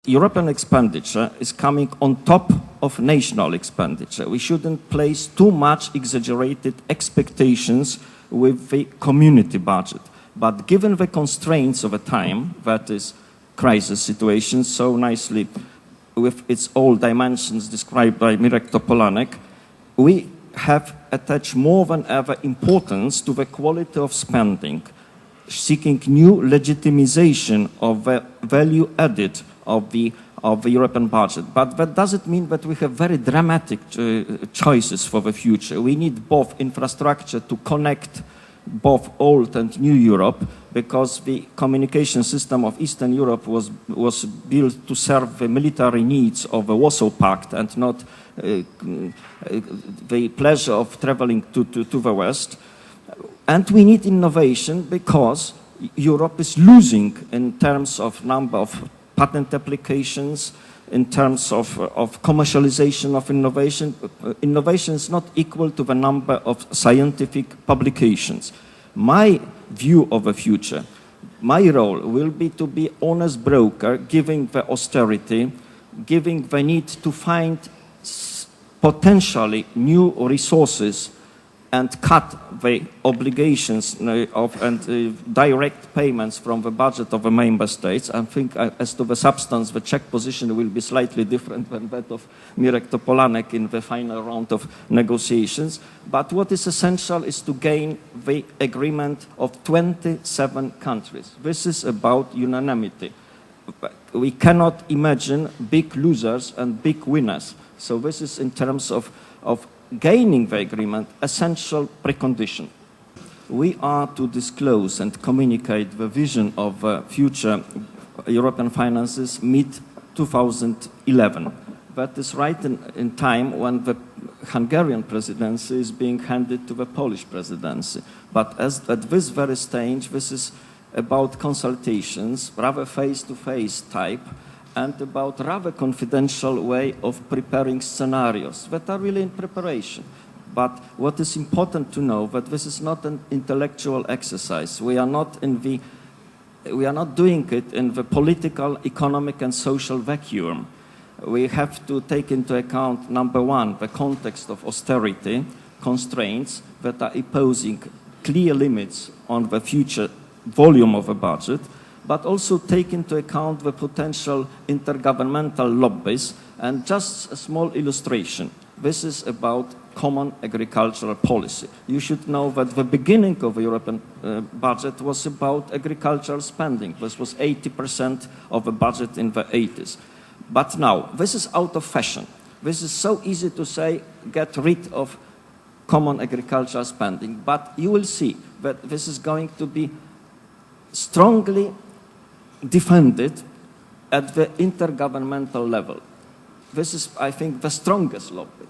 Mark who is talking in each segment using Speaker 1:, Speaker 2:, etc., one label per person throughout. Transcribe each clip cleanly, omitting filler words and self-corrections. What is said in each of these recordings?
Speaker 1: European expenditure is coming on top of national expenditure. We shouldn't place too much exaggerated expectations with the community budget. But given the constraints of a time, that is crisis situation, so nicely with its all dimensions described by Mirek Topolanek, we have attached more than ever importance to the quality of spending, seeking new legitimization of the value added of the European budget. But that doesn't mean that we have very dramatic choices for the future. We need both infrastructure to connect both old and new Europe, because the communication system of Eastern Europe was built to serve the military needs of the Warsaw Pact and not the pleasure of traveling to the West. And we need innovation because Europe is losing in terms of number of patent applications, in terms of commercialization of innovation. Innovation is not equal to the number of scientific publications. My view of the future, my role will be to be honest broker, giving the austerity, giving the need to find potentially new resources and cut the obligations and direct payments from the budget of the member states. I think as to the substance, the Czech position will be slightly different than that of Mirek Topolanek in the final round of negotiations. But what is essential is to gain the agreement of 27 countries. This is about unanimity. We cannot imagine big losers and big winners. So this is in terms of gaining the agreement, essential precondition. We are to disclose and communicate the vision of future European finances mid-2011. That is right in time when the Hungarian presidency is being handed to the Polish presidency. But at this very stage, this is about consultations, rather face-to-face type, and about rather confidential way of preparing scenarios that are really in preparation. But what is important to know that this is not an intellectual exercise. We are not doing it in the political, economic, and social vacuum. We have to take into account, number one, the context of austerity, constraints that are imposing clear limits on the future volume of a budget, but also take into account the potential intergovernmental lobbies. And just a small illustration. This is about common agricultural policy. You should know that the beginning of the European budget was about agricultural spending. This was 80% of the budget in the 80s. But now, this is out of fashion. This is so easy to say, get rid of common agricultural spending. But you will see that this is going to be strongly defended at the intergovernmental level. This is, I think, the strongest lobby.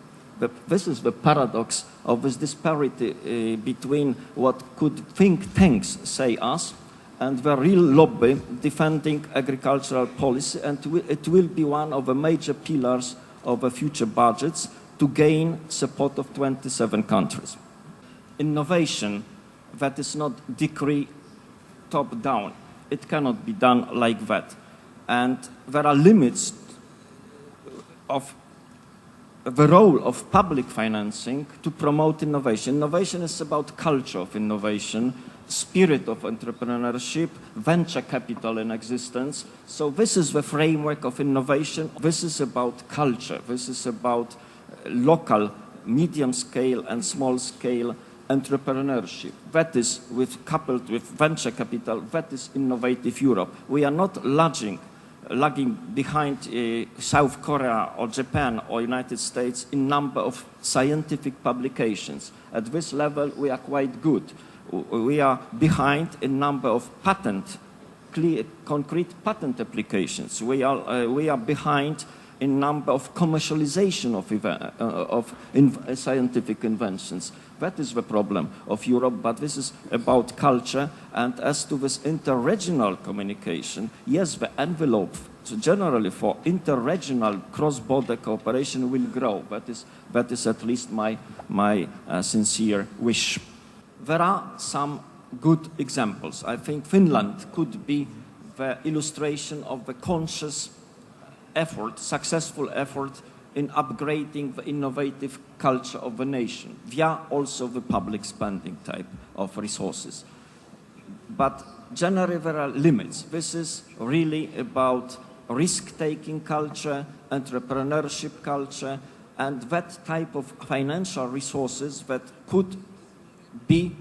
Speaker 1: This is the paradox of this disparity between what could think tanks say us and the real lobby defending agricultural policy, and it will be one of the major pillars of the future budgets to gain support of 27 countries. Innovation that is not decree top-down. It cannot be done like that. And there are limits of the role of public financing to promote innovation. Innovation is about culture of innovation, spirit of entrepreneurship, venture capital in existence. So this is the framework of innovation. This is about culture. This is about local, medium-scale and small-scale entrepreneurship. That is, coupled with venture capital, that is innovative Europe. We are not lagging behind South Korea or Japan or United States in number of scientific publications. At this level, we are quite good. We are behind in number of concrete patent applications. We are behind in number of commercialization of scientific inventions. That is the problem of Europe, but this is about culture. And as to this interregional communication, yes, the envelope generally for interregional cross-border cooperation will grow. That is at least my sincere wish. There are some good examples. I think Finland could be the illustration of the conscious effort, successful effort in upgrading the innovative culture of the nation via also the public spending type of resources. But generally there are limits. This is really about risk-taking culture, entrepreneurship culture, and that type of financial resources that could be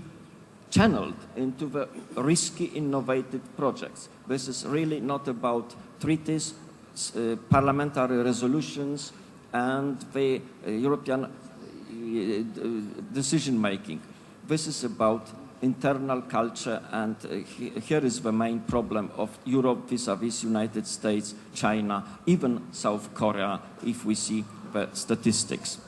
Speaker 1: channeled into the risky, innovative projects. This is really not about treaties, parliamentary resolutions, and the European decision-making. This is about internal culture, and here is the main problem of Europe vis-à-vis United States, China, even South Korea, if we see the statistics.